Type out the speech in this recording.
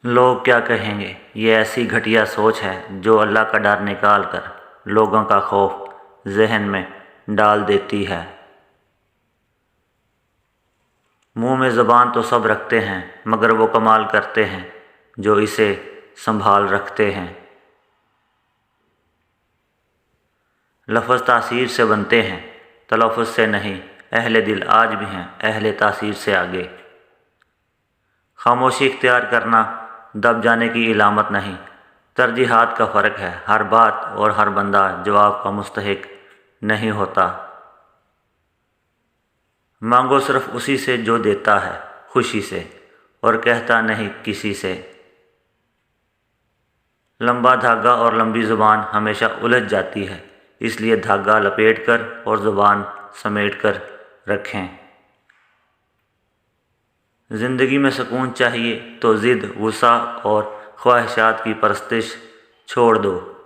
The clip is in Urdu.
لوگ کیا کہیں گے، یہ ایسی گھٹیا سوچ ہے جو اللہ کا ڈر نکال کر لوگوں کا خوف ذہن میں ڈال دیتی ہے۔ منہ میں زبان تو سب رکھتے ہیں مگر وہ کمال کرتے ہیں جو اسے سنبھال رکھتے ہیں۔ لفظ تاثیر سے بنتے ہیں تلفظ سے نہیں، اہل دل آج بھی ہیں اہل تاثیر سے آگے۔ خاموشی اختیار کرنا دب جانے کی علامت نہیں، ترجیحات کا فرق ہے، ہر بات اور ہر بندہ جواب کا مستحق نہیں ہوتا۔ مانگو صرف اسی سے جو دیتا ہے خوشی سے اور کہتا نہیں کسی سے۔ لمبا دھاگا اور لمبی زبان ہمیشہ الجھ جاتی ہے، اس لیے دھاگا لپیٹ کر اور زبان سمیٹ کر رکھیں۔ زندگی میں سکون چاہیے تو ضد، غصہ اور خواہشات کی پرستش چھوڑ دو۔